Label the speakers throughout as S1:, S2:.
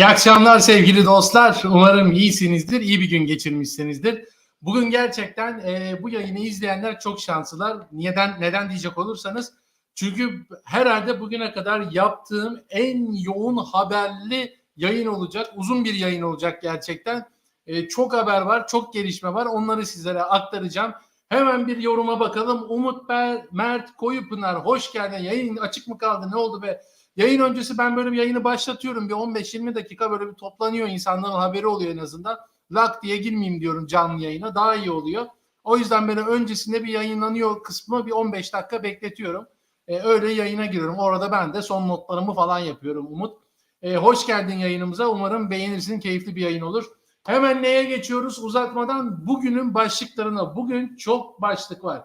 S1: İyi akşamlar sevgili dostlar. Umarım iyisinizdir, iyi bir gün geçirmişsinizdir. Bugün gerçekten bu yayını izleyenler çok şanslılar. Neden diyecek olursanız, çünkü herhalde bugüne kadar yaptığım en yoğun haberli yayın olacak. Uzun bir yayın olacak gerçekten. Çok haber var, çok gelişme var. Onları sizlere aktaracağım. Hemen bir yoruma bakalım. Umut Mert Koyupınar, hoş geldin. Yayın açık mı kaldı? Ne oldu be? Yayın öncesi ben böyle bir yayını başlatıyorum. Bir 15-20 dakika böyle bir toplanıyor, insanların haberi oluyor en azından. Lak diye girmeyeyim diyorum canlı yayına. Daha iyi oluyor. O yüzden böyle öncesinde bir yayınlanıyor kısmı bir 15 dakika bekletiyorum. Öyle yayına giriyorum. Orada ben de son notlarımı falan yapıyorum Umut. Hoş geldin yayınımıza. Umarım beğenirsin. Keyifli bir yayın olur. Hemen neye geçiyoruz uzatmadan? Bugünün başlıklarına. Bugün çok başlık var.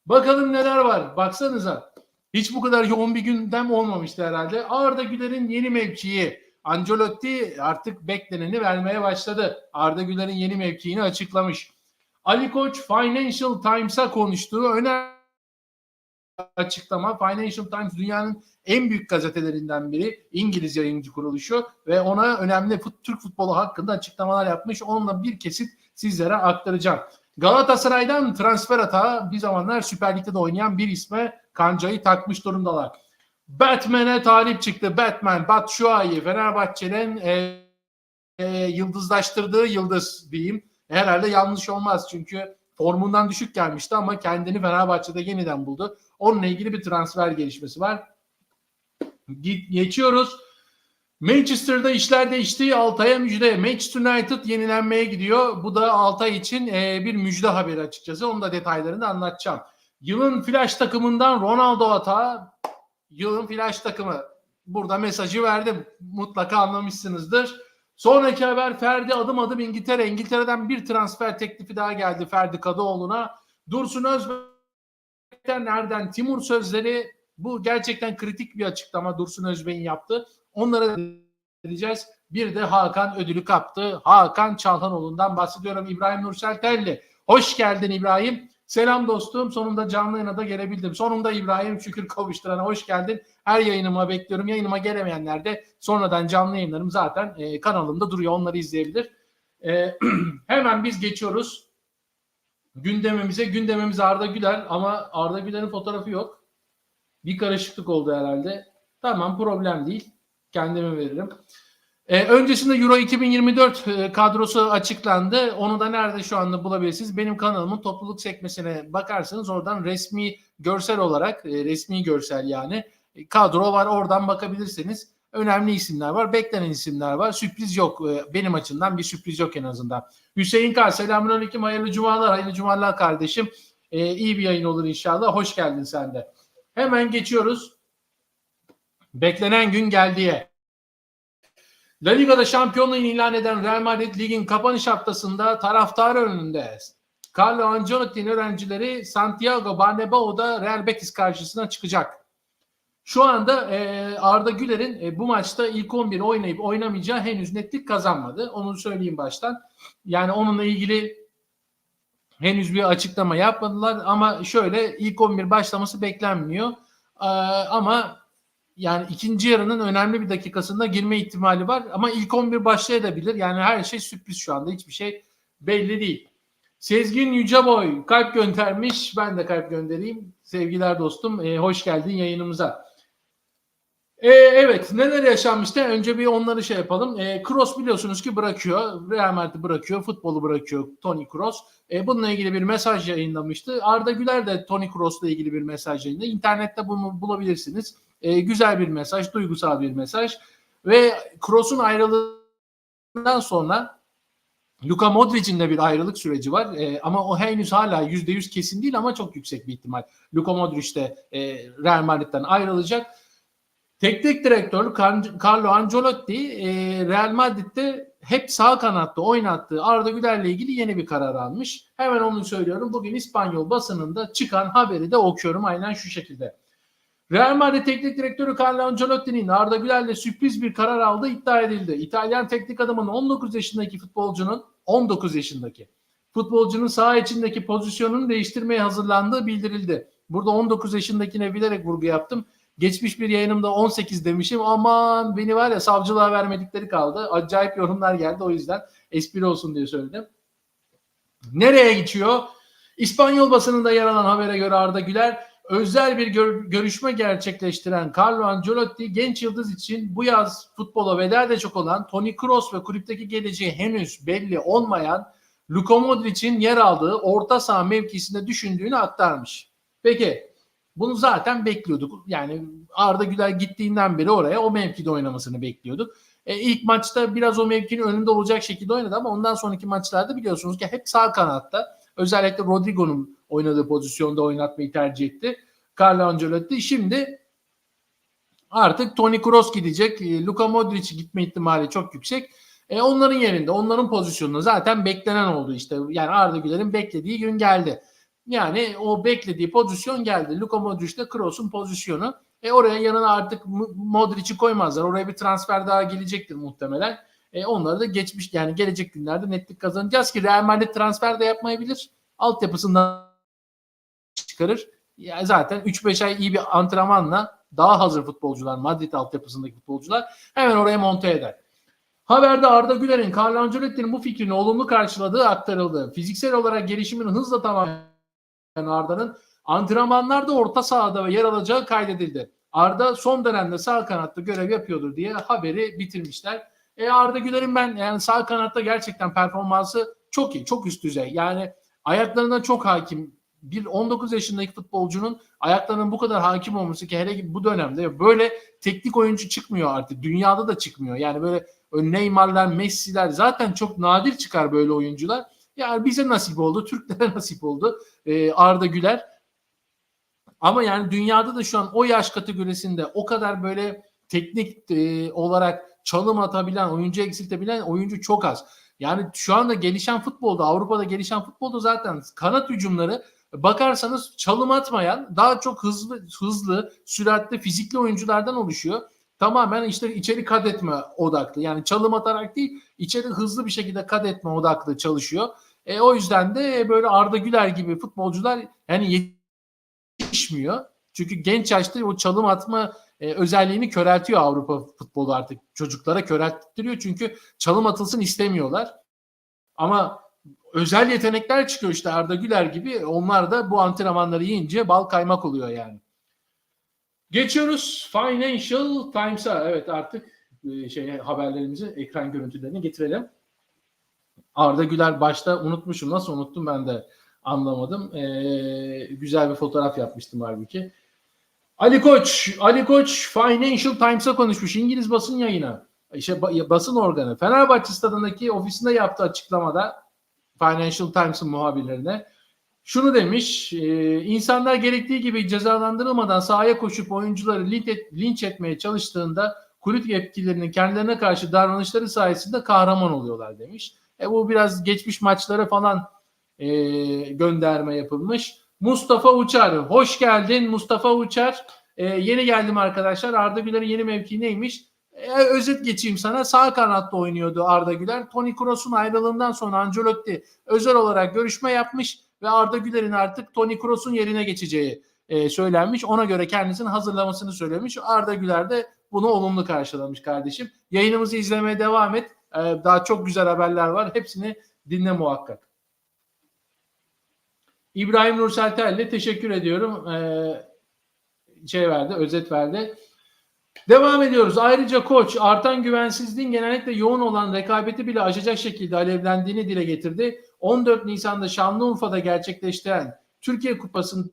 S1: Bakalım neler var. Baksanıza. Hiç bu kadar yoğun bir gündem olmamıştı herhalde. Arda Güler'in yeni mevkii. Ancelotti artık bekleneni vermeye başladı. Arda Güler'in yeni mevkiini açıklamış. Ali Koç Financial Times'a konuştuğu önemli açıklama. Financial Times dünyanın en büyük gazetelerinden biri. İngiliz yayıncı kuruluşu ve ona önemli Türk futbolu hakkında açıklamalar yapmış. Onunla bir kesit sizlere aktaracağım. Galatasaray'dan transfer atağı bir zamanlar Süper Lig'de de oynayan bir isme kancayı takmış durumdalar. Batman'e talip çıktı. Batman, Batshuayi, Fenerbahçe'nin yıldızlaştırdığı yıldız diyeyim. Herhalde yanlış olmaz çünkü formundan düşük gelmişti ama kendini Fenerbahçe'de yeniden buldu. Onunla ilgili bir transfer gelişmesi var. Geçiyoruz. Manchester'da işler değişti. Altay'a müjde. Manchester United yenilenmeye gidiyor. Bu da Altay için bir müjde haberi açıkçası. Onun da detaylarını anlatacağım. Yılın flash takımından Ronaldo atağı. Yılın flash takımı. Burada mesajı verdim. Mutlaka anlamışsınızdır. Sonraki haber Ferdi adım adım İngiltere. İngiltere'den bir transfer teklifi daha geldi Ferdi Kadıoğlu'na. Dursun Özbek'ten nereden? Timur sözleri, bu gerçekten kritik bir açıklama Dursun Özbek'in yaptı. Onlara vereceğiz. Bir de Hakan ödülü kaptı. Hakan Çalhanoğlu'ndan bahsediyorum. İbrahim Nursel Telli. Hoş geldin İbrahim. Selam dostum. Sonunda canlı yayına da gelebildim. Sonunda İbrahim, şükür kavuşturana hoş geldin. Her yayınıma bekliyorum. Yayınıma gelemeyenler de sonradan canlı yayınlarım zaten kanalımda duruyor. Onları izleyebilir. Hemen biz geçiyoruz gündemimize. Gündemimiz Arda Güler ama Arda Güler'in fotoğrafı yok. Bir karışıklık oldu herhalde. Tamam, problem değil. Kendime veririm. Öncesinde Euro 2024 kadrosu açıklandı. Onu da nerede şu anda bulabilirsiniz? Benim kanalımın topluluk sekmesine bakarsanız oradan resmi görsel olarak, resmi görsel yani kadro var. Oradan bakabilirsiniz. Önemli isimler var. Beklenen isimler var. Sürpriz yok. Benim açımdan bir sürpriz yok en azından. Hüseyin Kar, selamünaleyküm. Hayırlı cumalar. Hayırlı cumalar kardeşim. İyi bir yayın olur inşallah. Hoş geldin sen de. Hemen geçiyoruz. Beklenen gün geldiye. La Liga'da şampiyonluğu ilan eden Real Madrid ligin kapanış haftasında taraftarı önünde Carlo Ancelotti'nin öğrencileri Santiago Bernabéu'da Real Betis karşısına çıkacak. Şu anda Arda Güler'in bu maçta ilk 11 oynayıp oynamayacağı henüz netlik kazanmadı. Onu söyleyeyim baştan. Yani onunla ilgili henüz bir açıklama yapmadılar ama şöyle, ilk 11 başlaması beklenmiyor. Ama yani ikinci yarının önemli bir dakikasında girme ihtimali var ama ilk 11 başlayabilir. Yani her şey sürpriz şu anda. Hiçbir şey belli değil. Sezgin Yüceboy kalp göndermiş. Ben de kalp göndereyim. Sevgiler dostum. Hoş geldin yayınımıza. Evet, neler yaşanmıştı? Önce bir onları şey yapalım. Kroos biliyorsunuz ki bırakıyor. Real Madrid'i bırakıyor. Futbolu bırakıyor Toni Kroos. Bununla ilgili bir mesaj yayınlamıştı. Arda Güler de Toni Kroos'la ilgili bir mesaj yayınladı. İnternette bunu bulabilirsiniz. Güzel bir mesaj, duygusal bir mesaj. Ve Kroos'un ayrılığından sonra Luka Modric'in de bir ayrılık süreci var. Ama o henüz hala %100 kesin değil ama çok yüksek bir ihtimal. Luka Modric de Real Madrid'den ayrılacak. Teknik direktör Carlo Ancelotti Real Madrid'de hep sağ kanatta oynattığı Arda Güler'le ilgili yeni bir karar almış. Hemen onu söylüyorum. Bugün İspanyol basınında çıkan haberi de okuyorum aynen şu şekilde. Real Madrid Teknik Direktörü Carlo Ancelotti'nin Arda Güler'le sürpriz bir karar aldığı iddia edildi. İtalyan teknik adamın 19 yaşındaki saha içindeki pozisyonunu değiştirmeye hazırlandığı bildirildi. Burada 19 yaşındakine bilerek vurgu yaptım. Geçmiş bir yayınımda 18 demişim. Aman beni var ya savcılığa vermedikleri kaldı. Acayip yorumlar geldi, o yüzden espri olsun diye söyledim. Nereye geçiyor? İspanyol basınında yer alan habere göre Arda Güler özel bir görüşme gerçekleştiren Carlo Ancelotti genç yıldız için bu yaz futbola veda edecek olan Toni Kroos ve kulüpteki geleceği henüz belli olmayan Luka Modric'in yer aldığı orta saha mevkisinde düşündüğünü aktarmış. Peki bunu zaten bekliyorduk. Yani Arda Güler gittiğinden beri oraya o mevkide oynamasını bekliyorduk. İlk maçta biraz o mevkinin önünde olacak şekilde oynadı ama ondan sonraki maçlarda biliyorsunuz ki hep sağ kanatta, özellikle Rodrigo'nun oynadığı pozisyonda oynatmayı tercih etti Carlo Ancelotti. Şimdi artık Toni Kroos gidecek. Luka Modric gitme ihtimali çok yüksek. Onların yerinde, onların pozisyonunda zaten beklenen oldu işte. Yani Arda Güler'in beklediği gün geldi. Yani o beklediği pozisyon geldi. Luka Modric de Kroos'un pozisyonu. Oraya yanına artık Modric'i koymazlar. Oraya bir transfer daha gelecektir muhtemelen. Onları da geçmiş, yani gelecek günlerde netlik kazanacağız ki Real Madrid transfer de yapmayabilir. Altyapısından çıkarır. Yani zaten 3-5 ay iyi bir antrenmanla daha hazır futbolcular, Madrid altyapısındaki futbolcular hemen oraya monte eder. Haberde Arda Güler'in Carlo Ancelotti'nin bu fikrini olumlu karşıladığı aktarıldı. Fiziksel olarak gelişimini hızla tamamlayan Arda'nın antrenmanlarda orta sahada yer alacağı kaydedildi. Arda son dönemde sağ kanatta görev yapıyordur diye haberi bitirmişler. Arda Güler'in ben yani sağ kanatta gerçekten performansı çok iyi, çok üst düzey. Yani ayaklarına çok hakim. Bir 19 yaşındaki futbolcunun ayaklarının bu kadar hakim olması, ki hele bu dönemde böyle teknik oyuncu çıkmıyor artık. Dünyada da çıkmıyor. Yani böyle Neymar'lar, Messi'ler zaten çok nadir çıkar böyle oyuncular. Yani bize nasip oldu, Türklere nasip oldu Arda Güler. Ama yani dünyada da şu an o yaş kategorisinde o kadar böyle teknik olarak çalım atabilen, oyuncu eksiltebilen oyuncu çok az. Yani şu anda gelişen futbolda, Avrupa'da gelişen futbolda zaten kanat hücumları bakarsanız çalım atmayan, daha çok hızlı, süratli, fizikli oyunculardan oluşuyor. Tamamen işte içeri kat etme odaklı. Yani çalım atarak değil, içeri hızlı bir şekilde kat etme odaklı çalışıyor. O yüzden de böyle Arda Güler gibi futbolcular yani yetişmiyor. Çünkü genç yaşta o çalım atma özelliğini köreltiyor Avrupa futbolu artık. Çocuklara körelttiriyor çünkü çalım atılsın istemiyorlar. Ama özel yetenekler çıkıyor işte Arda Güler gibi. Onlar da bu antrenmanları yiyince bal kaymak oluyor yani. Geçiyoruz Financial Times'a. Evet, artık haberlerimizi, ekran görüntülerini getirelim. Arda Güler başta unutmuşum. Nasıl unuttum ben de anlamadım. Güzel bir fotoğraf yapmıştım halbuki. Ali Koç Financial Times'a konuşmuş. İngiliz basın yayını. Basın organı. Fenerbahçe stadındaki ofisinde yaptığı açıklamada Financial Times'ın muhabirlerine şunu demiş: insanlar gerektiği gibi cezalandırılmadan sahaya koşup oyuncuları linç etmeye çalıştığında kulüp yetkililerinin kendilerine karşı davranışları sayesinde kahraman oluyorlar demiş. Bu biraz geçmiş maçlara falan gönderme yapılmış. Mustafa Uçar, hoş geldin Mustafa Uçar. Yeni geldim arkadaşlar. Arda Güler'in yeni mevkii neymiş? Özet geçeyim sana. Sağ kanatta oynuyordu Arda Güler. Toni Kroos'un ayrılığından sonra Ancelotti özel olarak görüşme yapmış ve Arda Güler'in artık Toni Kroos'un yerine geçeceği söylenmiş. Ona göre kendisini hazırlamasını söylemiş. Arda Güler de bunu olumlu karşılamış kardeşim. Yayınımızı izlemeye devam et. Daha çok güzel haberler var. Hepsini dinle muhakkak. İbrahim Nursel Telli, teşekkür ediyorum. Özet verdi. Devam ediyoruz. Ayrıca koç artan güvensizliğin genellikle yoğun olan rekabeti bile aşacak şekilde alevlendiğini dile getirdi. 14 Nisan'da Şanlıurfa'da gerçekleştiren Türkiye Kupası'nın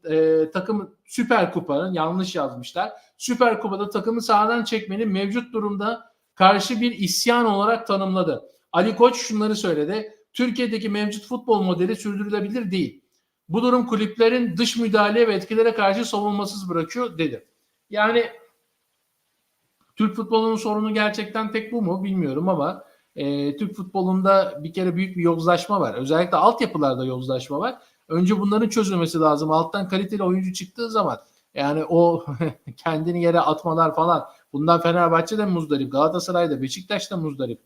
S1: takım Süper Kupa'nın, yanlış yazmışlar, Süper Kupa'da takımı sahadan çekmenin mevcut durumda karşı bir isyan olarak tanımladı. Ali Koç şunları söyledi: Türkiye'deki mevcut futbol modeli sürdürülebilir değil. Bu durum kulüplerin dış müdahale ve etkilere karşı savunmasız bırakıyor dedi. Yani Türk futbolunun sorunu gerçekten tek bu mu bilmiyorum ama Türk futbolunda bir kere büyük bir yozlaşma var. Özellikle altyapılarda yozlaşma var. Önce bunların çözülmesi lazım. Alttan kaliteli oyuncu çıktığı zaman yani o kendini yere atmalar falan, bundan Fenerbahçe'de muzdarip, Galatasaray'da, Beşiktaş'ta muzdarip.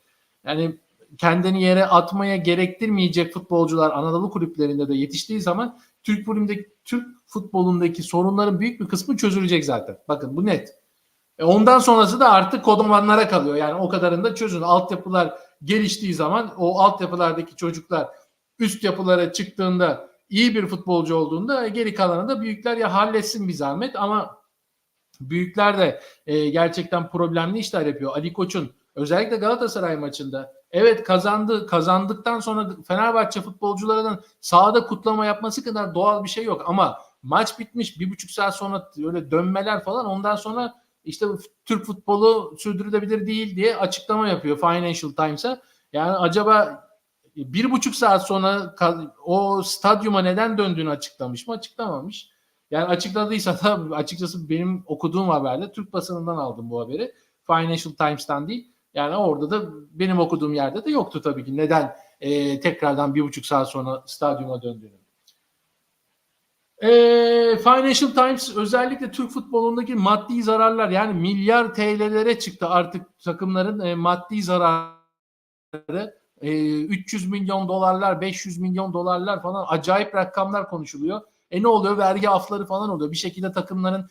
S1: Yani kendini yere atmaya gerektirmeyecek futbolcular Anadolu kulüplerinde de yetiştiği zaman Türk futbolundaki sorunların büyük bir kısmı çözülecek zaten. Bakın bu net. Ondan sonrası da artık kodomanlara kalıyor. Yani o kadarını da çözün. Altyapılar geliştiği zaman o altyapılardaki çocuklar üst yapılara çıktığında iyi bir futbolcu olduğunda geri kalanı da büyükler ya halletsin bir zahmet, ama büyükler de gerçekten problemli işler yapıyor. Ali Koç'un özellikle Galatasaray maçında evet kazandıktan sonra Fenerbahçe futbolcularının sahada kutlama yapması kadar doğal bir şey yok, ama maç bitmiş 1,5 saat sonra öyle dönmeler falan, ondan sonra işte Türk futbolu sürdürülebilir değil diye açıklama yapıyor Financial Times'a. Yani acaba 1,5 saat sonra o stadyuma neden döndüğünü açıklamış mı? Açıklamamış. Yani açıkladıysa da açıkçası benim okuduğum haberde Türk basınından aldım bu haberi. Financial Times'tan değil. Yani orada da benim okuduğum yerde de yoktu tabii ki. Neden tekrardan 1,5 saat sonra stadyuma döndüğünü. Financial Times özellikle Türk futbolundaki maddi zararlar, yani milyar TL'lere çıktı artık takımların maddi zararı. 300 milyon dolarlar, 500 milyon dolarlar falan, acayip rakamlar konuşuluyor. Ne oluyor? Vergi afları falan oluyor. Bir şekilde takımların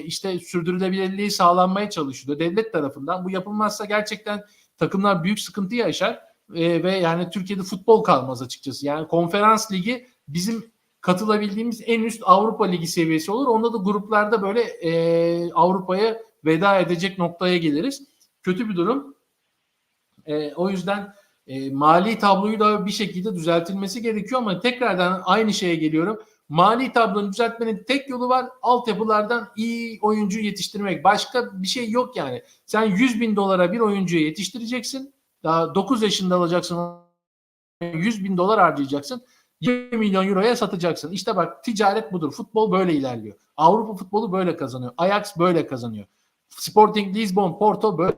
S1: işte sürdürülebilirliği sağlanmaya çalışılıyor devlet tarafından. Bu yapılmazsa gerçekten takımlar büyük sıkıntı yaşar ve yani Türkiye'de futbol kalmaz açıkçası. Yani konferans ligi bizim katılabildiğimiz en üst Avrupa Ligi seviyesi olur. Onda da gruplarda böyle Avrupa'ya veda edecek noktaya geliriz. Kötü bir durum. O yüzden mali tabloyu da bir şekilde düzeltilmesi gerekiyor, ama tekrardan aynı şeye geliyorum. Mali tablonu düzeltmenin tek yolu var. Altyapılardan iyi oyuncu yetiştirmek. Başka bir şey yok yani. Sen 100 bin dolara bir oyuncuyu yetiştireceksin. Daha 9 yaşında alacaksın. 100 bin dolar harcayacaksın. 20 milyon euroya satacaksın. İşte bak, ticaret budur. Futbol böyle ilerliyor. Avrupa futbolu böyle kazanıyor. Ajax böyle kazanıyor. Sporting Lisbon, Porto böyle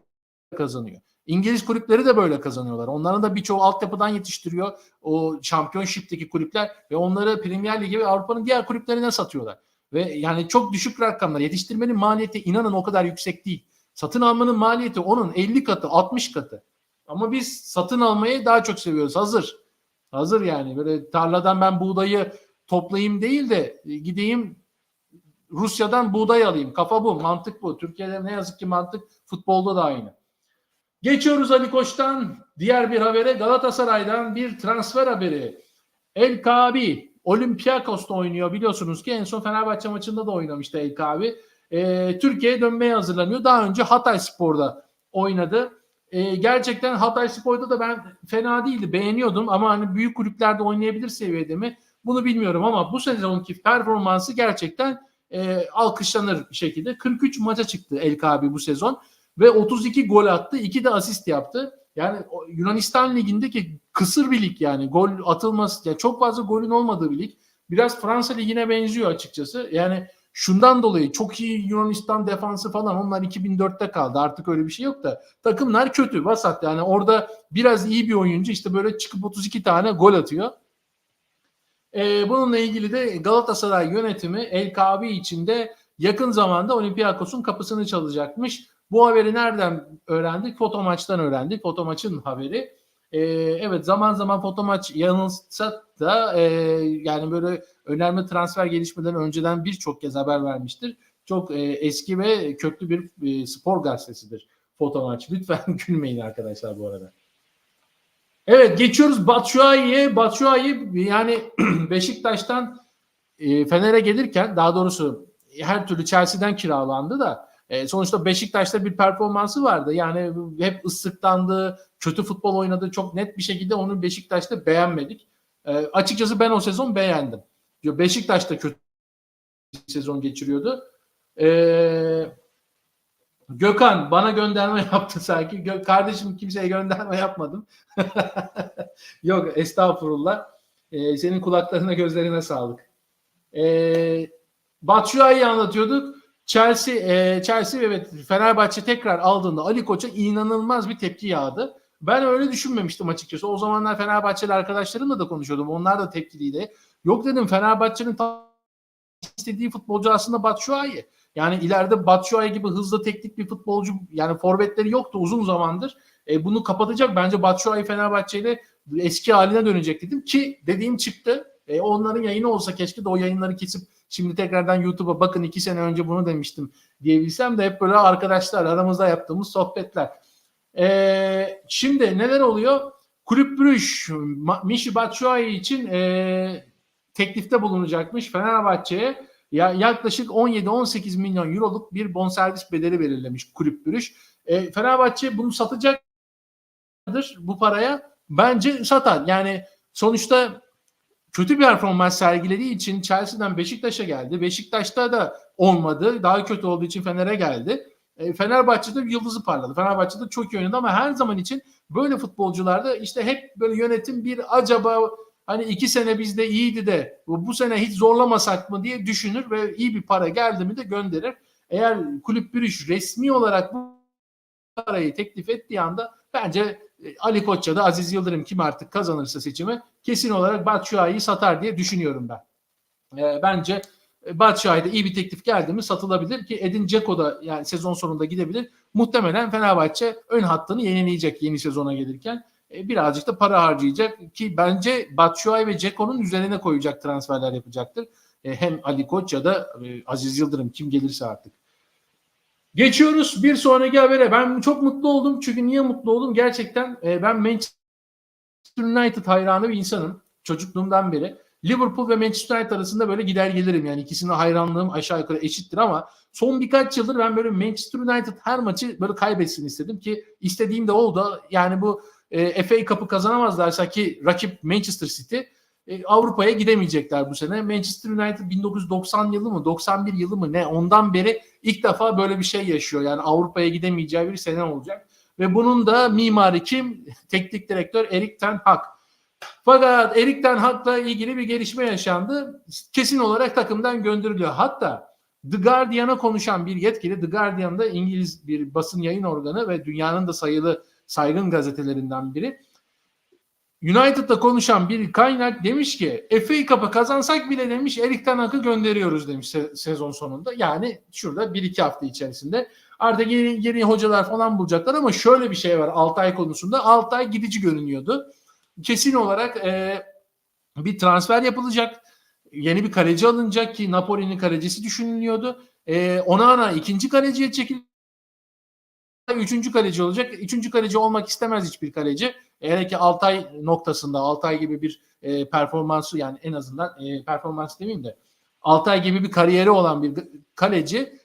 S1: kazanıyor. İngiliz kulüpleri de böyle kazanıyorlar. Onların da birçoğu altyapıdan yetiştiriyor o Championship'teki kulüpler ve onları Premier Ligi ve Avrupa'nın diğer kulüplerine satıyorlar. Ve yani çok düşük rakamlar. Yetiştirmenin maliyeti inanın o kadar yüksek değil. Satın almanın maliyeti onun 50 katı, 60 katı. Ama biz satın almayı daha çok seviyoruz. Hazır. Hazır yani. Böyle tarladan ben buğdayı toplayayım değil de gideyim Rusya'dan buğday alayım. Kafa bu, mantık bu. Türkiye'de ne yazık ki mantık futbolda da aynı. Geçiyoruz Ali Koç'tan diğer bir habere. Galatasaray'dan bir transfer haberi. El Kaabi Olympiakos'ta oynuyor, biliyorsunuz ki en son Fenerbahçe maçında da oynamıştı El Kaabi. Türkiye'ye dönmeye hazırlanıyor. Daha önce Hatayspor'da oynadı. Gerçekten Hatayspor'da da ben fena değildi, beğeniyordum, ama hani büyük kulüplerde oynayabilir seviyede mi bunu bilmiyorum, ama bu sezonki performansı gerçekten alkışlanır bir şekilde. 43 maça çıktı El Kaabi bu sezon ve 32 gol attı, 2 de asist yaptı. Yani Yunanistan ligindeki kısır bir lig, yani gol atılması, yani çok fazla golün olmadığı bir lig. Biraz Fransa ligine benziyor açıkçası. Yani şundan dolayı çok iyi Yunanistan defansı falan, onlar 2004'te kaldı. Artık öyle bir şey yok da takımlar kötü, vasat. Yani orada biraz iyi bir oyuncu işte böyle çıkıp 32 tane gol atıyor. Bununla ilgili de Galatasaray yönetimi El Kaabi için de yakın zamanda Olympiakos'un kapısını çalacakmış. Bu haberi nereden öğrendik? Foto Maç'tan öğrendik. Foto Maç'ın haberi. Evet, zaman zaman Foto Maç yanılsa da yani böyle önemli transfer gelişmeden önceden birçok kez haber vermiştir. Çok eski ve köklü bir spor gazetesidir Foto Maç. Lütfen gülmeyin arkadaşlar bu arada. Evet, geçiyoruz Batshuayi'ye. Batshuayi yani Beşiktaş'tan Fener'e gelirken, daha doğrusu her türlü Chelsea'den kiralandı da sonuçta Beşiktaş'ta bir performansı vardı. Yani hep ıslıklandı, kötü futbol oynadı. Çok net bir şekilde onu Beşiktaş'ta beğenmedik. Açıkçası ben o sezon beğendim. Beşiktaş'ta kötü bir sezon geçiriyordu. Gökhan bana gönderme yaptı sanki. Kardeşim, kimseye gönderme yapmadım. Yok, estağfurullah. Senin kulaklarına, gözlerine sağlık. Batshuayi'yi anlatıyorduk. Chelsea evet, Fenerbahçe tekrar aldığında Ali Koç'a inanılmaz bir tepki yağdı. Ben öyle düşünmemiştim açıkçası. O zamanlar Fenerbahçeli arkadaşlarımla da konuşuyordum. Onlar da tepkiliydi. Yok dedim, Fenerbahçe'nin istediği futbolcu aslında Batshuayi. Yani ileride Batshuayi gibi hızlı teknik bir futbolcu, yani forvetleri yoktu uzun zamandır. Bunu kapatacak bence Batshuayi, Fenerbahçe ile eski haline dönecek dedim ki dediğim çıktı. Onların yayını olsa keşke de o yayınları kesip şimdi tekrardan YouTube'a bakın 2 sene önce bunu demiştim diyebilsem de hep böyle arkadaşlar aramızda yaptığımız sohbetler. Şimdi neler oluyor? Kulüp Brüj Michy Batshuayi için teklifte bulunacakmış Fenerbahçe'ye. Yaklaşık 17-18 milyon euroluk bir bonservis bedeli belirlemiş Kulüp Brüj. Fenerbahçe bunu satacaktır bu paraya. Bence satar. Yani sonuçta kötü bir performans sergilediği için Chelsea'den Beşiktaş'a geldi. Beşiktaş'ta da olmadı. Daha kötü olduğu için Fener'e geldi. Fenerbahçe'de yıldızı parladı. Fenerbahçe'de çok iyi oynadı ama her zaman için böyle futbolcularda işte hep böyle yönetim bir acaba hani 2 sene bizde iyiydi de bu sene hiç zorlamasak mı diye düşünür ve iyi bir para geldi mi de gönderir. Eğer Kulüp Brüj resmi olarak bu parayı teklif ettiği anda bence Ali Koç ya da Aziz Yıldırım kim artık kazanırsa seçimi kesin olarak Batshuayi'yi satar diye düşünüyorum ben. Bence Batshuayi'de iyi bir teklif geldi mi satılabilir ki Edin Dzeko da yani sezon sonunda gidebilir. Muhtemelen Fenerbahçe ön hattını yenileyecek yeni sezona gelirken. Birazcık da para harcayacak ki bence Batshuayi ve Dzeko'nun üzerine koyacak transferler yapacaktır. Hem Ali Koç ya da Aziz Yıldırım kim gelirse artık. Geçiyoruz bir sonraki habere. Ben çok mutlu oldum. Çünkü niye mutlu oldum? Gerçekten ben Manchester United hayranı bir insanım. Çocukluğumdan beri. Liverpool ve Manchester United arasında böyle gider gelirim. Yani ikisine hayranlığım aşağı yukarı eşittir ama son birkaç yıldır ben böyle Manchester United her maçı böyle kaybetsin istedim ki istediğim de oldu. Yani bu FA Cup'ı kazanamazlarsa ki rakip Manchester City Avrupa'ya gidemeyecekler bu sene. Manchester United 1990 yılı mı 91 yılı mı ne ondan beri ilk defa böyle bir şey yaşıyor. Yani Avrupa'ya gidemeyeceği bir sene olacak. Ve bunun da mimarı kim? Teknik direktör Erik ten Hag. Fakat Erik ten Hag'la ilgili bir gelişme yaşandı. Kesin olarak takımdan gönderiliyor. Hatta The Guardian'a konuşan bir yetkili, The Guardian'da İngiliz bir basın yayın organı ve dünyanın da sayılı saygın gazetelerinden biri. United'da konuşan bir kaynak demiş ki FA Cup'ı kazansak bile demiş Erik ten Hag'ı gönderiyoruz demiş sezon sonunda. Yani şurada 1-2 hafta içerisinde artık yeni hocalar falan bulacaklar ama şöyle bir şey var Altay konusunda. Altay gidici görünüyordu. Kesin olarak bir transfer yapılacak. Yeni bir kaleci alınacak ki Napoli'nin kalecisi düşünülüyordu. Onana ikinci kaleciye çekildi. Üçüncü kaleci olacak. Üçüncü kaleci olmak istemez hiçbir kaleci. Hele ki Altay noktasında Altay gibi bir performansı yani en azından performans demeyeyim de Altay gibi bir kariyeri olan bir kaleci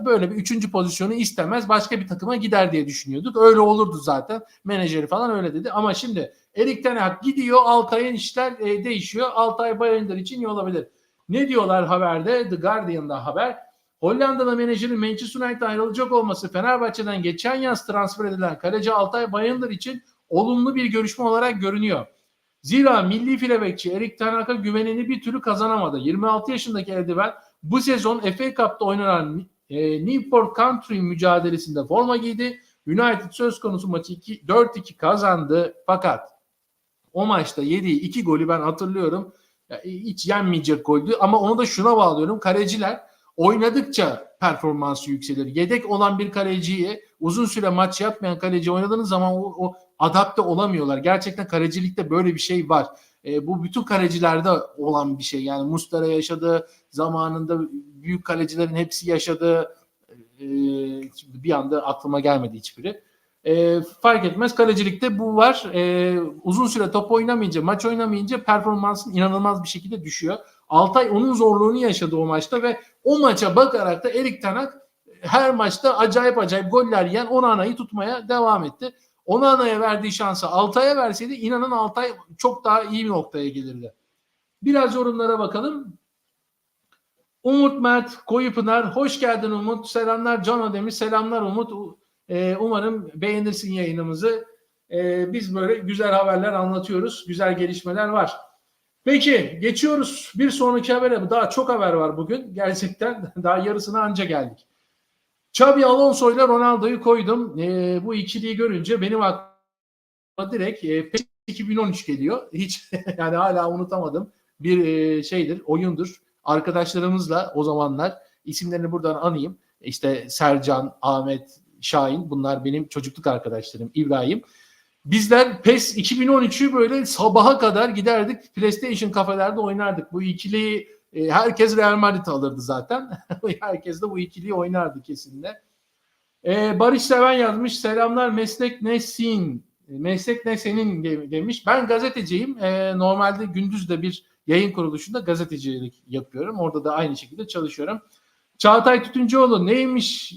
S1: böyle bir üçüncü pozisyonu istemez. Başka bir takıma gider diye düşünüyorduk. Öyle olurdu zaten. Menajeri falan öyle dedi. Ama şimdi Erik ten Hag gidiyor. Altay'ın işler değişiyor. Altay Bayındır için iyi olabilir. Ne diyorlar haberde? The Guardian'da haber. Hollandalı menajerin Manchester United'dan ayrılacak olması Fenerbahçe'den geçen yaz transfer edilen kaleci Altay Bayındır için olumlu bir görüşme olarak görünüyor. Zira milli file bekçi Erik ten Hag'a güvenini bir türlü kazanamadı. 26 yaşındaki eldiven bu sezon FA Cup'ta oynanan Newport Country mücadelesinde forma giydi. United söz konusu maçı 4-2 kazandı. Fakat o maçta yediği 2 golü ben hatırlıyorum. Hiç yenmeyecek goldü ama onu da şuna bağlıyorum. Kaleciler oynadıkça performansı yükselir. Yedek olan bir kaleciyi uzun süre maç yapmayan kaleci oynadığınız zaman o adapte olamıyorlar. Gerçekten kalecilikte böyle bir şey var. Bu bütün kalecilerde olan bir şey. Yani Muslera yaşadı, zamanında büyük kalecilerin hepsi yaşadı. Bir anda aklıma gelmedi hiçbiri. Fark etmez kalecilikte bu var. Uzun süre top oynamayınca, maç oynamayınca performansın inanılmaz bir şekilde düşüyor. Altay onun zorluğunu yaşadı o maçta ve o maça bakarak da Erik ten Hag her maçta acayip goller yiyen Onana'yı tutmaya devam etti. Onana'ya verdiği şansı Altay'a verseydi inanın Altay çok daha iyi bir noktaya gelirdi. Biraz yorumlara bakalım. Umut Mert Koyupınar, hoş geldin Umut. Selamlar Cano demiş. Selamlar Umut. Umarım beğenirsin yayınımızı. Biz böyle güzel haberler anlatıyoruz. Güzel gelişmeler var. Peki geçiyoruz bir sonraki habere. Daha çok haber var bugün. Gerçekten daha yarısına anca geldik. Xabi Alonso ile Ronaldo'yu koydum. Bu ikiliyi görünce benim aklıma direkt 2013 geliyor. Hiç yani hala unutamadım. Bir şeydir, oyundur. Arkadaşlarımızla o zamanlar isimlerini buradan anayım. İşte Sercan, Ahmet, Şahin bunlar benim çocukluk arkadaşlarım. İbrahim. Bizler PES 2013'ü böyle sabaha kadar giderdik. PlayStation kafelerde oynardık. Bu ikiliyi herkes Real Madrid alırdı zaten. Herkes de bu ikiliyi oynardı kesinlikle. Barış Seven yazmış. Selamlar, meslek ne sin? Meslek ne senin demiş. Ben gazeteciyim. Normalde gündüz de bir yayın kuruluşunda gazetecilik yapıyorum. Orada da aynı şekilde çalışıyorum. Çağatay Tütüncüoğlu neymiş?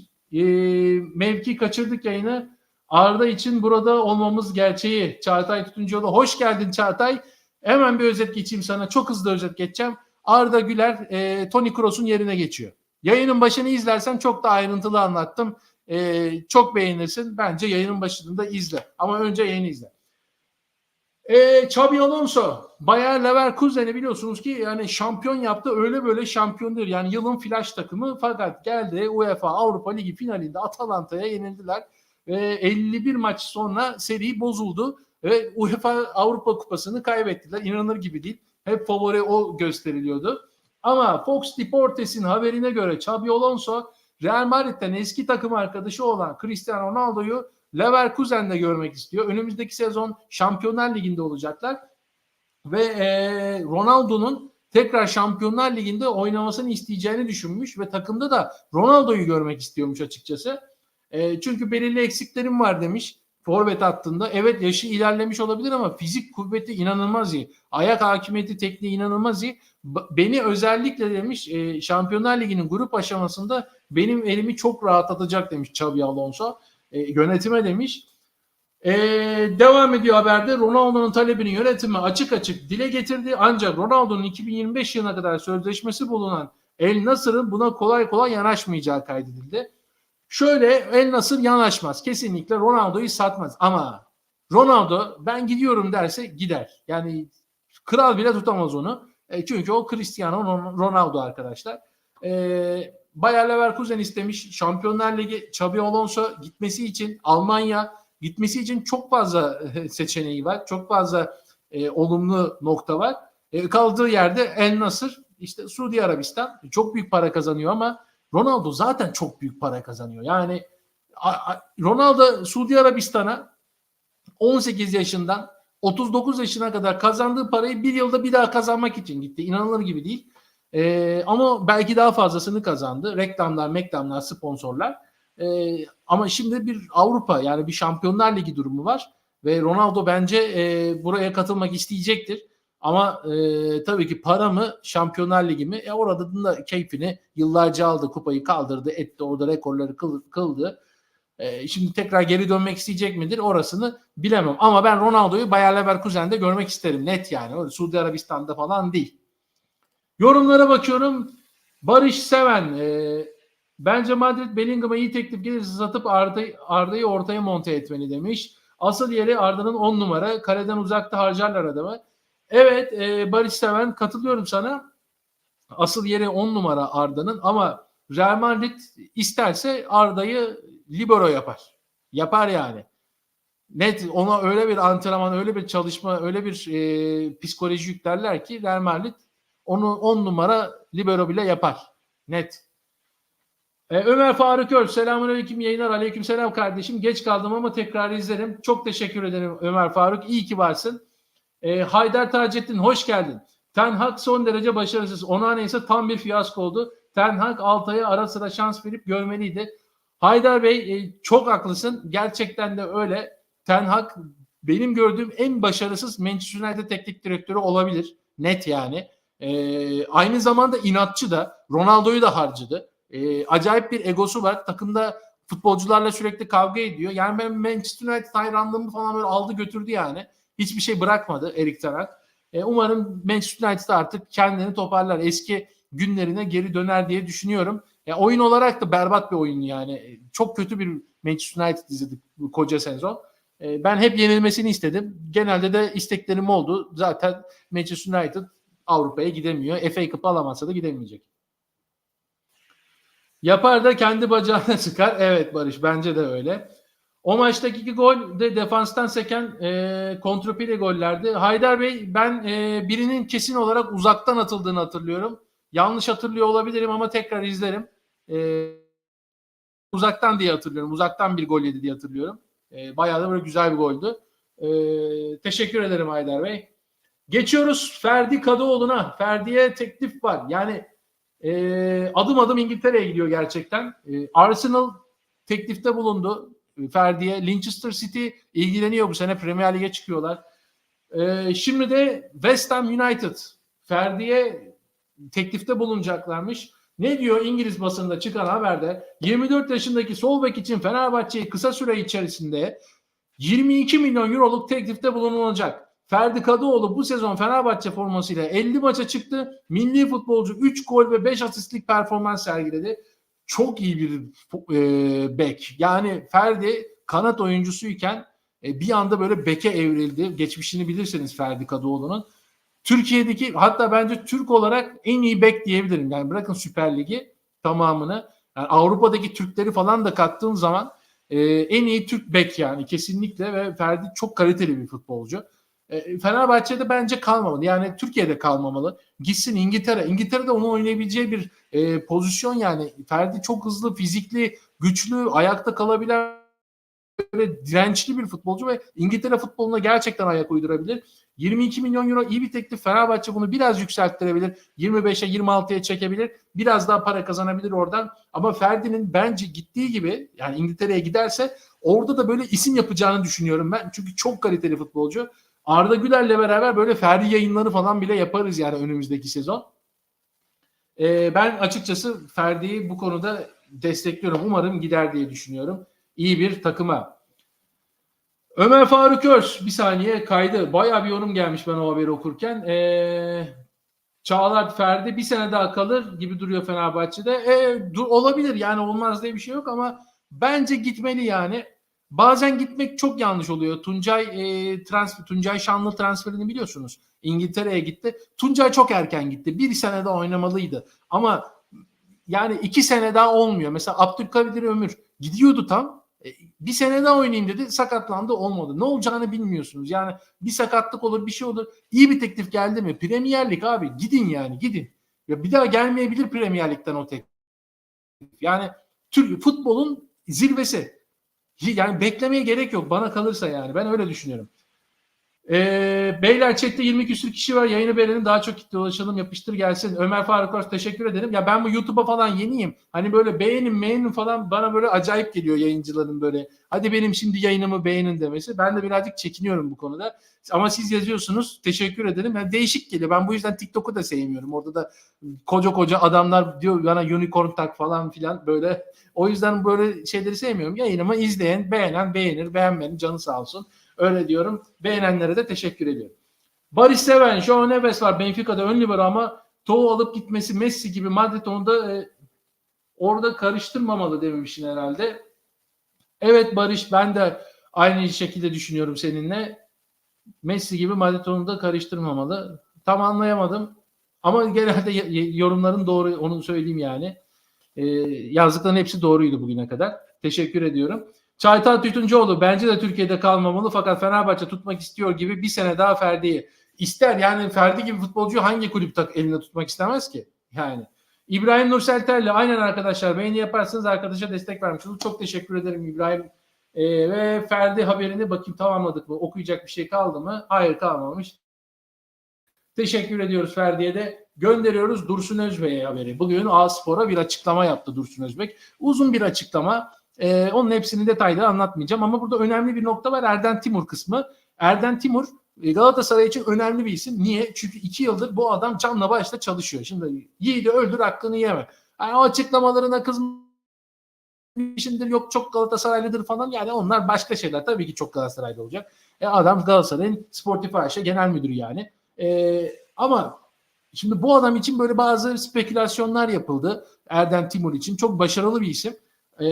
S1: Mevki kaçırdık yayını. Arda için burada olmamız gerçeği. Çağatay Tütüncüoğlu. Hoş geldin Çağatay. Hemen bir özet geçeyim sana. Çok hızlı özet geçeceğim. Arda Güler Toni Kroos'un yerine geçiyor. Yayının başını izlersen çok da ayrıntılı anlattım. Çok beğenirsin. Bence yayının başında izle. Ama önce yayını izle. Xabi Alonso Bayer Leverkusen'i biliyorsunuz ki yani şampiyon yaptı. Öyle böyle şampiyon değil. Yani yılın flash takımı, fakat geldi UEFA Avrupa Ligi finalinde Atalanta'ya yenildiler. 51 maç sonra seri bozuldu ve UEFA Avrupa Kupası'nı kaybettiler. İnanılır gibi değil. Hep favori o gösteriliyordu. Ama Fox Deportes'in haberine göre Xabi Alonso Real Madrid'den eski takım arkadaşı olan Cristiano Ronaldo'yu Leverkusen'de görmek istiyor. Önümüzdeki sezon Şampiyonlar Ligi'nde olacaklar. Ve Ronaldo'nun tekrar Şampiyonlar Ligi'nde oynamasını isteyeceğini düşünmüş ve takımda da Ronaldo'yu görmek istiyormuş açıkçası. Çünkü belirli eksiklerim var demiş forvet hattında. Evet, yaşı ilerlemiş olabilir ama fizik kuvveti inanılmaz iyi. Ayak hakimiyeti, tekniği inanılmaz iyi. Beni özellikle demiş Şampiyonlar Ligi'nin grup aşamasında benim elimi çok rahatlatacak demiş Xabi Alonso. Yönetime demiş. Devam ediyor haberde. Ronaldo'nun talebini yönetimi açık açık dile getirdi. Ancak Ronaldo'nun 2025 yılına kadar sözleşmesi bulunan El Nasır'ın buna kolay kolay yanaşmayacağı kaydedildi. Şöyle, El Nasır yanaşmaz. Kesinlikle Ronaldo'yu satmaz. Ama Ronaldo ben gidiyorum derse gider. Yani kral bile tutamaz onu. Çünkü o Cristiano Ronaldo arkadaşlar. Bayer Leverkusen istemiş. Şampiyonlar Ligi, Xabi Alonso gitmesi için, Almanya gitmesi için çok fazla seçeneği var. Çok fazla olumlu nokta var. Kaldığı yerde El Nasır, işte Suudi Arabistan çok büyük para kazanıyor ama Ronaldo zaten çok büyük para kazanıyor. Yani Ronaldo Suudi Arabistan'a 18 yaşından 39 yaşına kadar kazandığı parayı bir yılda bir daha kazanmak için gitti. İnanılır gibi değil. Ama belki daha fazlasını kazandı. Reklamlar, sponsorlar. Ama şimdi bir Avrupa, yani bir Şampiyonlar Ligi durumu var. Ve Ronaldo bence buraya katılmak isteyecektir. Ama tabii ki para mı, Şampiyonlar Ligi mi? Orada da keyfini yıllarca aldı. Kupayı kaldırdı, etti. Orada rekorları kıldı. Şimdi tekrar geri dönmek isteyecek midir? Orasını bilemem. Ama ben Ronaldo'yu Bayer Leverkusen'de görmek isterim. Net yani. Öyle Suudi Arabistan'da falan değil. Yorumlara bakıyorum. Barış Seven. Bence Madrid Bellingham'a iyi teklif gelirse satıp Arda'yı ortaya monte etmeni demiş. Asıl yeri Arda'nın 10 numara. Kaleden uzakta harcarlar adamı. Evet, Barış Seven, katılıyorum sana. Asıl yeri 10 numara Arda'nın, ama Real Madrid isterse Arda'yı libero yapar. Yapar yani. Net, ona öyle bir antrenman, öyle bir çalışma, öyle bir psikoloji yüklerler ki Real Madrid onu 10 numara libero bile yapar. Net. Ömer Faruk Ör, selamünaleyküm yayınlar. Aleykümselam kardeşim. Geç kaldım ama tekrar izlerim. Çok teşekkür ederim Ömer Faruk. İyi ki varsın. Haydar Taceddin, hoş geldin. Ten Hag son derece başarısız. Onana ise tam bir fiyasko oldu. Ten Hag Altay'a ara sıra şans verip görmeliydi. Haydar Bey, çok haklısın. Gerçekten de öyle. Ten Hag benim gördüğüm en başarısız Manchester United teknik direktörü olabilir. Net yani. Aynı zamanda inatçı da. Ronaldo'yu da harcadı. Acayip bir egosu var. Takımda futbolcularla sürekli kavga ediyor. Yani ben Manchester United hayranlığımı falan böyle aldı götürdü yani. Hiçbir şey bırakmadı Erik ten Hag. Umarım Manchester United artık kendini toparlar. Eski günlerine geri döner diye düşünüyorum. Oyun olarak da berbat bir oyun yani. Çok kötü bir Manchester United izledik bu koca sezon. Ben hep yenilmesini istedim. Genelde de isteklerim oldu. Zaten Manchester United Avrupa'ya gidemiyor. FA Cup alamazsa da gidemeyecek. Yapar da kendi bacağına sıkar. Evet Barış, bence de öyle. O maçtaki 2 gol de defanstan seken kontrpile gollerdi. Haydar Bey, ben birinin kesin olarak uzaktan atıldığını hatırlıyorum. Yanlış hatırlıyor olabilirim ama tekrar izlerim. Uzaktan diye hatırlıyorum. Uzaktan bir gol yedi diye hatırlıyorum. Bayağı da böyle güzel bir goldü. Teşekkür ederim Haydar Bey. Geçiyoruz Ferdi Kadıoğlu'na. Ferdi'ye teklif var. Yani adım adım İngiltere'ye gidiyor gerçekten. Arsenal teklifte bulundu Ferdi'ye. Leicester City ilgileniyor bu sene. Premier Lig'e çıkıyorlar. Şimdi de West Ham United Ferdi'ye teklifte bulunacaklarmış. Ne diyor İngiliz basında çıkan haberde? 24 yaşındaki sol bek için Fenerbahçe'yi kısa süre içerisinde 22 milyon euroluk teklifte bulunulacak. Ferdi Kadıoğlu bu sezon Fenerbahçe formasıyla 50 maça çıktı. Milli futbolcu 3 gol ve 5 asistlik performans sergiledi. Çok iyi bir bek. Yani Ferdi kanat oyuncusuyken bir anda böyle beke evrildi. Geçmişini bilirseniz Ferdi Kadıoğlu'nun. Türkiye'deki hatta bence Türk olarak en iyi bek diyebilirim. Yani bırakın Süper Ligi tamamını. Yani Avrupa'daki Türkleri falan da kattığım zaman en iyi Türk bek yani kesinlikle ve Ferdi çok kaliteli bir futbolcu. Fenerbahçe'de bence kalmamalı. Yani Türkiye'de kalmamalı. Gitsin İngiltere. İngiltere'de onu oynayabileceği bir pozisyon yani. Ferdi çok hızlı, fizikli, güçlü, ayakta kalabilen böyle dirençli bir futbolcu ve İngiltere futboluna gerçekten ayak uydurabilir. 22 milyon euro iyi bir teklif. Fenerbahçe bunu biraz yükselttirebilir. 25'e 26'ya çekebilir. Biraz daha para kazanabilir oradan. Ama Ferdi'nin bence gittiği gibi yani İngiltere'ye giderse orada da böyle isim yapacağını düşünüyorum ben. Çünkü çok kaliteli futbolcu. Arda Güler'le beraber böyle Ferdi yayınları falan bile yaparız yani önümüzdeki sezon. Ben açıkçası Ferdi'yi bu konuda destekliyorum. Umarım gider diye düşünüyorum. İyi bir takıma. Ömer Faruk Öz bir saniye kaydı. Bayağı bir yorum gelmiş ben o haberi okurken. Çağlar Ferdi bir sene daha kalır gibi duruyor Fenerbahçe'de. Olabilir yani olmaz diye bir şey yok ama bence gitmeli yani. Bazen gitmek çok yanlış oluyor. Tuncay Şanlı transferini biliyorsunuz. İngiltere'ye gitti. Tuncay çok erken gitti. Bir sene daha oynamalıydı. Ama yani 2 sene daha olmuyor. Mesela Abdülkadir Ömür gidiyordu tam. Bir sene daha oynayayım dedi. Sakatlandı olmadı. Ne olacağını bilmiyorsunuz. Yani bir sakatlık olur bir şey olur. İyi bir teklif geldi mi? Premier Lig abi gidin yani gidin. Ya bir daha gelmeyebilir Premier Lig'den o teklif. Yani futbolun zirvesi. Yani beklemeye gerek yok bana kalırsa yani. Ben öyle düşünüyorum. Beyler chatte 20 küsur kişi var. Yayını beğenelim. Daha çok kitle ulaşalım. Yapıştır gelsin. Ömer Faruk Ors teşekkür ederim. Ya ben bu YouTube'a falan yeniyim. Hani böyle beğenin falan bana böyle acayip geliyor yayıncıların böyle. Hadi benim şimdi yayınımı beğenin demesi. Ben de birazcık çekiniyorum bu konuda. Ama siz yazıyorsunuz. Teşekkür ederim. Yani değişik geliyor. Ben bu yüzden TikTok'u da sevmiyorum. Orada da koca adamlar diyor bana unicorn tak falan filan böyle. O yüzden böyle şeyleri sevmiyorum. Yayınımı izleyen, beğenen beğenir, beğenmeyen canı sağ olsun. Öyle diyorum. Beğenenlere de teşekkür ediyorum. Barış Seven, Joao Neves var Benfica'da ön libero ama Toğu alıp gitmesi Messi gibi Madrid onu da orada karıştırmamalı demişsin herhalde. Evet Barış ben de aynı şekilde düşünüyorum seninle. Messi gibi Madrid onu da karıştırmamalı. Tam anlayamadım. Ama genelde yorumların doğru onu söyleyeyim yani. Yazdıkların hepsi doğruydu bugüne kadar. Teşekkür ediyorum. Çaytal Tütüncüoğlu bence de Türkiye'de kalmamalı fakat Fenerbahçe tutmak istiyor gibi bir sene daha Ferdi'yi ister. Yani Ferdi gibi futbolcuyu hangi kulüp elinde tutmak istemez ki? Yani İbrahim Nursel Terli aynen arkadaşlar beğeni yaparsanız arkadaşa destek vermiş olur. Çok teşekkür ederim İbrahim. Ve Ferdi haberini bakayım tamamladık mı? Okuyacak bir şey kaldı mı? Hayır kalmamış. Teşekkür ediyoruz Ferdi'ye de. Gönderiyoruz Dursun Özbek'e haberi. Bugün A-Spor'a bir açıklama yaptı Dursun Özbek. Uzun bir açıklama. Onun hepsini detaylı anlatmayacağım ama burada önemli bir nokta var. Erden Timur kısmı. Erden Timur Galatasaray için önemli bir isim. Niye? Çünkü 2 yıldır bu adam canla başla çalışıyor. Şimdi yiğidi öldür hakkını yeme. Yani o açıklamalarına kızmışındır yok çok Galatasaraylıdır falan yani onlar başka şeyler. Tabii ki çok Galatasaraylı olacak. Adam Galatasaray'ın Sportif AŞ genel müdürü yani. Ama şimdi bu adam için böyle bazı spekülasyonlar yapıldı. Erden Timur için çok başarılı bir isim.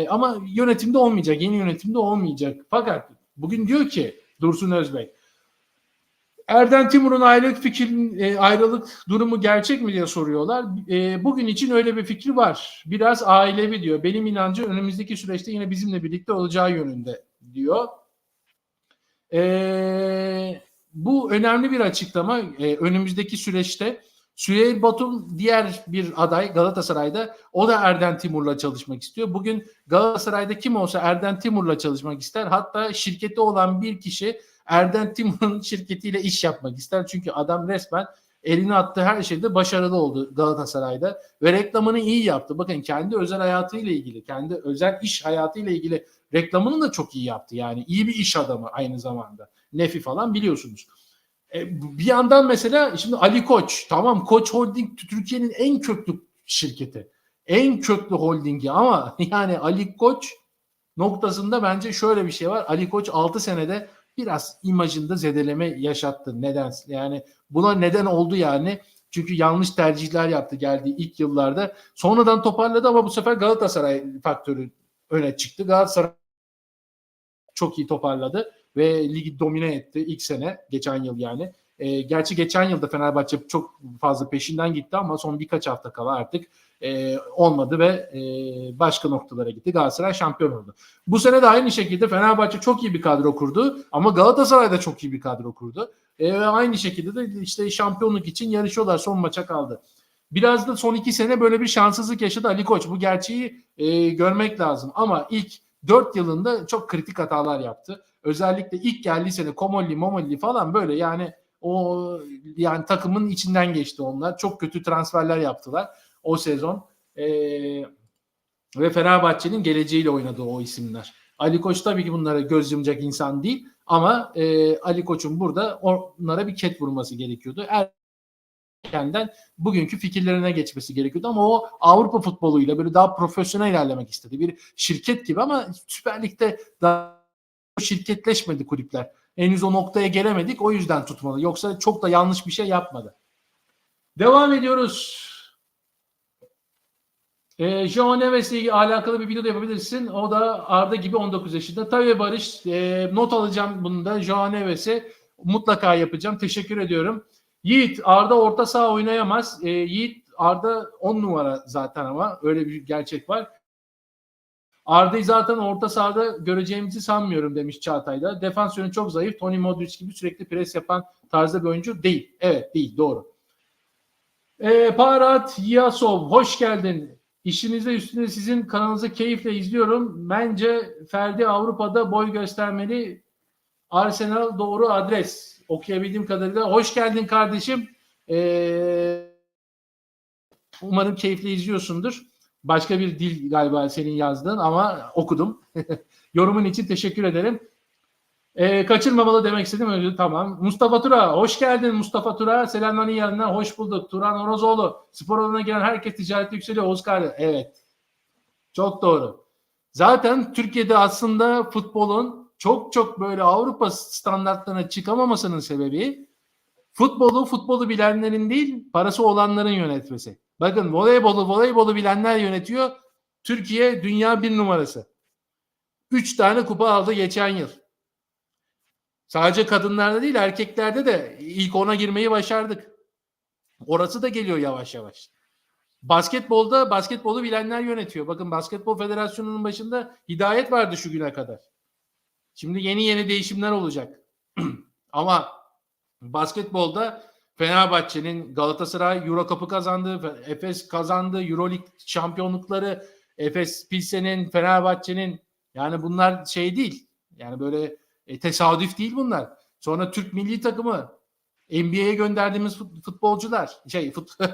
S1: Ama yönetimde olmayacak. Yeni yönetimde olmayacak. Fakat bugün diyor ki Dursun Özbek Erden Timur'un ayrılık durumu gerçek mi diye soruyorlar. Bugün için öyle bir fikri var. Biraz ailevi diyor. Benim inancım önümüzdeki süreçte yine bizimle birlikte olacağı yönünde diyor. Bu önemli bir açıklama. Önümüzdeki süreçte Süheyl Batum diğer bir aday Galatasaray'da. O da Erden Timur'la çalışmak istiyor. Bugün Galatasaray'da kim olsa Erden Timur'la çalışmak ister. Hatta şirketi olan bir kişi Erden Timur'un şirketiyle iş yapmak ister. Çünkü adam resmen eline attığı her şeyde başarılı oldu Galatasaray'da ve reklamını iyi yaptı. Bakın kendi özel hayatıyla ilgili, kendi özel iş hayatıyla ilgili reklamını da çok iyi yaptı. Yani iyi bir iş adamı aynı zamanda. Nefi falan biliyorsunuz. Bir yandan mesela şimdi Ali Koç, tamam, Koç Holding Türkiye'nin en köklü şirketi. En köklü holdingi ama yani Ali Koç noktasında bence şöyle bir şey var. Ali Koç 6 senede biraz imajında zedeleme yaşattı. Neden? Yani buna neden oldu yani. Çünkü yanlış tercihler yaptı geldiği ilk yıllarda. Sonradan toparladı ama bu sefer Galatasaray faktörü öne çıktı. Galatasaray çok iyi toparladı ve ligi domine etti ilk sene, geçen yıl yani. Gerçi geçen yılda Fenerbahçe çok fazla peşinden gitti ama son birkaç hafta kala artık olmadı ve başka noktalara gitti. Galatasaray şampiyon oldu. Bu sene de aynı şekilde Fenerbahçe çok iyi bir kadro kurdu ama Galatasaray da çok iyi bir kadro kurdu. Aynı şekilde de işte şampiyonluk için yarışıyorlar. Son maça kaldı. Biraz da son 2 sene böyle bir şanssızlık yaşadı Ali Koç. Bu gerçeği görmek lazım ama ilk 4 yılında çok kritik hatalar yaptı. Özellikle ilk geldiği sene Komolli falan böyle yani o yani takımın içinden geçti onlar. Çok kötü transferler yaptılar o sezon. Ve Fenerbahçe'nin geleceğiyle oynadı o isimler. Ali Koç tabii ki bunlara göz yumacak insan değil ama Ali Koç'un burada onlara bir ket vurması gerekiyordu. Erkenden bugünkü fikirlerine geçmesi gerekiyordu ama o Avrupa futboluyla böyle daha profesyonel ilerlemek istedi. Bir şirket gibi ama Süper Lig'de daha şirketleşmedi kulüpler. Henüz o noktaya gelemedik. O yüzden tutmadı. Yoksa çok da yanlış bir şey yapmadı. Devam ediyoruz. Joao Neves'le ilgili alakalı bir video da yapabilirsin. O da Arda gibi 19 yaşında. Tabii Barış, not alacağım bunu da. Joao Neves'e mutlaka yapacağım. Teşekkür ediyorum. Yiğit, Arda orta saha oynayamaz. Yiğit, Arda 10 numara zaten ama öyle bir gerçek var. Arda'yı zaten orta sahada göreceğimizi sanmıyorum demiş Çağatay'da. Defans yönü çok zayıf. Toni Modric gibi sürekli pres yapan tarzda bir oyuncu değil. Evet, değil, doğru. Parat Yasov, hoş geldin. İşinizde üstünde sizin kanalınızı keyifle izliyorum. Bence Ferdi Avrupa'da boy göstermeli. Arsenal doğru adres. Okuyabildiğim kadarıyla. Hoş geldin kardeşim. Umarım keyifle izliyorsundur. Başka bir dil galiba senin yazdığın ama okudum. Yorumun için teşekkür ederim. Kaçırmamalı demek istedim. Öyle, tamam. Mustafa Tura. Hoş geldin Mustafa Tura. Selamların yanına. Hoş bulduk. Turan Orozoğlu. Spor alanına gelen herkes ticarette yükseliyor. Oscar. Evet. Çok doğru. Zaten Türkiye'de aslında futbolun çok böyle Avrupa standartlarına çıkamamasının sebebi futbolu bilenlerin değil, parası olanların yönetmesi. Bakın voleybolu bilenler yönetiyor. Türkiye dünya 1 numarası. 3 tane kupa aldı geçen yıl. Sadece kadınlarda değil, erkeklerde de ilk 10'a girmeyi başardık. Orası da geliyor yavaş yavaş. Basketbolu bilenler yönetiyor. Bakın Basketbol Federasyonu'nun başında Hidayet vardı şu güne kadar. Şimdi yeni değişimler olacak. Ama basketbolda Fenerbahçe'nin, Galatasaray Euro Cup'ı kazandı, Efes kazandı, Euroleague şampiyonlukları, Efes Pilsen'in, Fenerbahçe'nin, yani bunlar şey değil. Yani böyle tesadüf değil bunlar. Sonra Türk milli takımı, NBA'ye gönderdiğimiz futbolcular,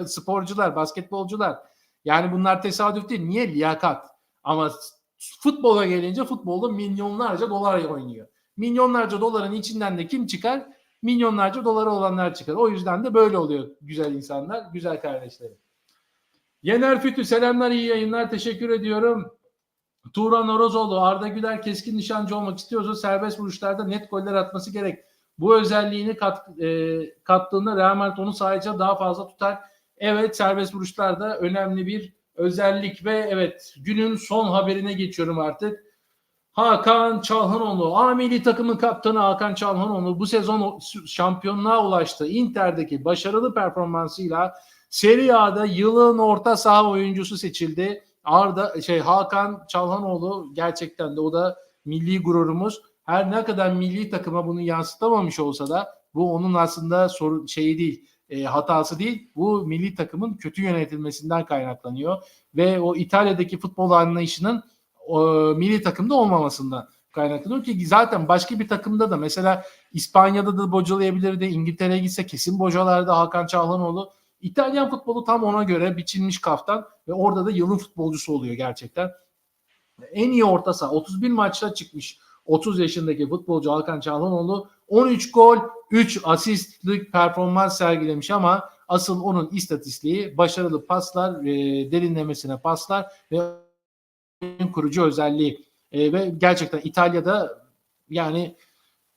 S1: sporcular, basketbolcular. Yani bunlar tesadüf değil. Niye? Liyakat. Ama futbola gelince futbolda milyonlarca dolar oynuyor. Milyonlarca doların içinden de kim çıkar? Milyonlarca doları olanlar çıkar. O yüzden de böyle oluyor güzel insanlar, güzel kardeşlerim. Yener Fütü, selamlar, iyi yayınlar, teşekkür ediyorum. Turan Orozoğlu, Arda Güler keskin nişancı olmak istiyorsa serbest vuruşlarda net goller atması gerek. Bu özelliğini kattığında Real Madrid onu sadece daha fazla tutar. Evet, serbest vuruşlarda önemli bir özellik ve evet, günün son haberine geçiyorum artık. Hakan Çalhanoğlu, A milli takımın kaptanı Hakan Çalhanoğlu bu sezon şampiyonluğa ulaştı. Inter'deki başarılı performansıyla Serie A'da yılın orta saha oyuncusu seçildi. Hakan Çalhanoğlu gerçekten de o da milli gururumuz. Her ne kadar milli takıma bunu yansıtamamış olsa da bu onun aslında şeyi değil. hatası değil. Bu milli takımın kötü yönetilmesinden kaynaklanıyor ve o İtalya'daki futbol anlayışının milli takımda olmamasından kaynaklanıyor ki zaten başka bir takımda da mesela İspanya'da da bocalayabilirdi. İngiltere'ye gitse kesin bocalardı Hakan Çalhanoğlu. İtalyan futbolu tam ona göre biçilmiş kaftan ve orada da yılın futbolcusu oluyor gerçekten. En iyi orta saha 31 maçta çıkmış 30 yaşındaki futbolcu Hakan Çalhanoğlu 13 gol 3 asistlik performans sergilemiş ama asıl onun istatistiği başarılı paslar, derinlemesine paslar ve kurucu özelliği. Ve gerçekten İtalya'da yani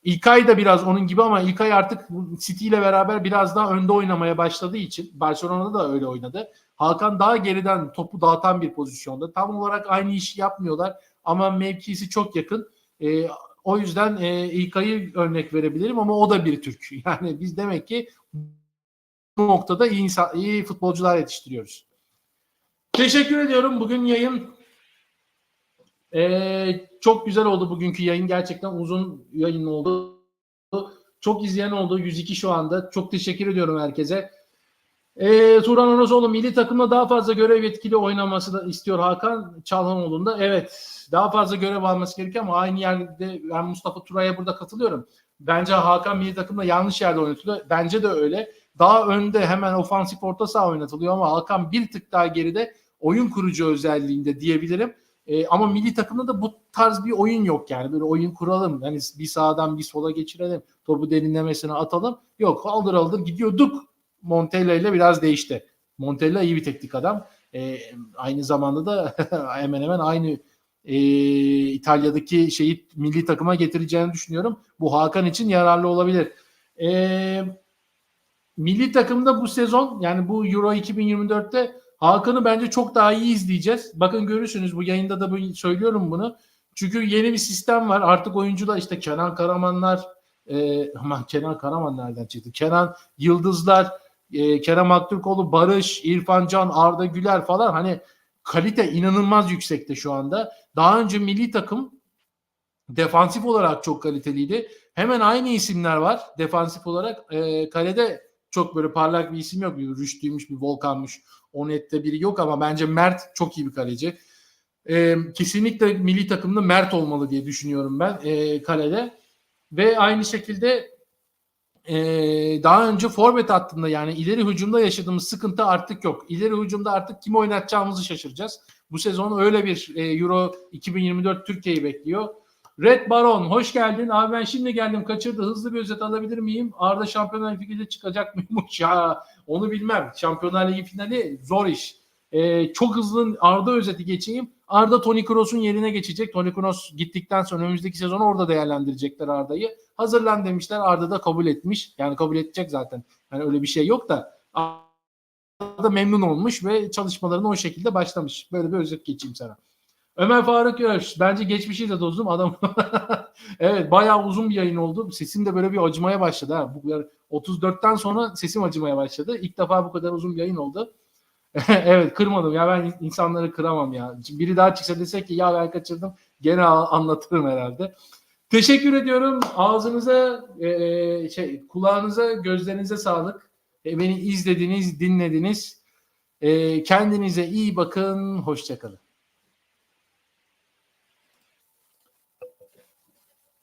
S1: İlkay da biraz onun gibi ama İlkay artık City ile beraber biraz daha önde oynamaya başladığı için Barcelona'da da öyle oynadı. Hakan daha geriden topu dağıtan bir pozisyonda. Tam olarak aynı işi yapmıyorlar ama mevkisi çok yakın. O yüzden İlkay'ı örnek verebilirim ama o da bir Türk. Yani biz demek ki bu noktada iyi futbolcular yetiştiriyoruz. Teşekkür ediyorum. Bugün yayın çok güzel oldu bugünkü yayın. Gerçekten uzun yayın oldu. Çok izleyen oldu. 102 şu anda. Çok teşekkür ediyorum herkese. Turan Orozoğlu milli takımda daha fazla görev etkili oynaması da istiyor Hakan Çalhanoğlu'nda. Evet. Daha fazla görev alması gerekiyor ama aynı yerde ben Mustafa Turay'a burada katılıyorum. Bence Hakan milli takımda yanlış yerde oynatılıyor. Bence de öyle. Daha önde hemen ofansif orta saha oynatılıyor ama Hakan bir tık daha geride oyun kurucu özelliğinde diyebilirim. Ama milli takımda da bu tarz bir oyun yok yani. Böyle oyun kuralım. Yani bir sağdan bir sola geçirelim. Topu derinlemesine atalım. Yok aldır aldır gidiyorduk. Montella ile biraz değişti. Montella iyi bir teknik adam. Aynı zamanda da hemen hemen aynı İtalya'daki şeyi milli takıma getireceğini düşünüyorum. Bu Hakan için yararlı olabilir. Milli takımda bu sezon yani bu Euro 2024'te Hakan'ı bence çok daha iyi izleyeceğiz. Bakın görürsünüz bu yayında da söylüyorum bunu. Çünkü yeni bir sistem var. Artık oyuncular işte Kenan Karamanlar aman Kenan Karaman nereden çıktı? Kenan Yıldızlar, Kerem Aktürkoğlu, Barış, İrfan Can, Arda Güler falan hani kalite inanılmaz yüksekte şu anda. Daha önce milli takım defansif olarak çok kaliteliydi. Hemen aynı isimler var defansif olarak. Kalede çok böyle parlak bir isim yok. Bir Rüştü'ymüş, bir Volkan'mış. O nette biri yok ama bence Mert çok iyi bir kaleci. Kesinlikle milli takımda Mert olmalı diye düşünüyorum ben kalede. Ve aynı şekilde daha önce forvet hattında yani ileri hücumda yaşadığımız sıkıntı artık yok. İleri hücumda artık kimi oynatacağımızı şaşıracağız. Bu sezon öyle bir Euro 2024 Türkiye'yi bekliyor. Red Baron hoş geldin. Abi ben şimdi geldim kaçırdı. Hızlı bir özet alabilir miyim? Arda Şampiyonlar Ligi'de çıkacak mıymış? Ya onu bilmem. Şampiyonlar Ligi finali zor iş. Çok hızlı Arda özeti geçeyim. Arda Toni Kroos'un yerine geçecek. Toni Kroos gittikten sonra önümüzdeki sezonu orada değerlendirecekler Arda'yı. Hazırlan demişler. Arda da kabul etmiş. Yani kabul edecek zaten. Yani öyle bir şey yok da Arda memnun olmuş ve çalışmalarına o şekilde başlamış. Böyle bir özet geçeyim sana. Ömer Faruk Yörş. Bence geçmişi de dozdum adam. Evet bayağı uzun bir yayın oldu. Sesim de böyle bir acımaya başladı. Ha. Bu 34'ten sonra sesim acımaya başladı. İlk defa bu kadar uzun bir yayın oldu. Evet kırmadım ya ben insanları kıramam ya. Biri daha çıksa desek ki ya ben kaçırdım gene anlatırım herhalde. Teşekkür ediyorum. Ağzınıza, kulağınıza, gözlerinize sağlık. Beni izlediniz, dinlediniz. Kendinize iyi bakın. Hoşça kalın.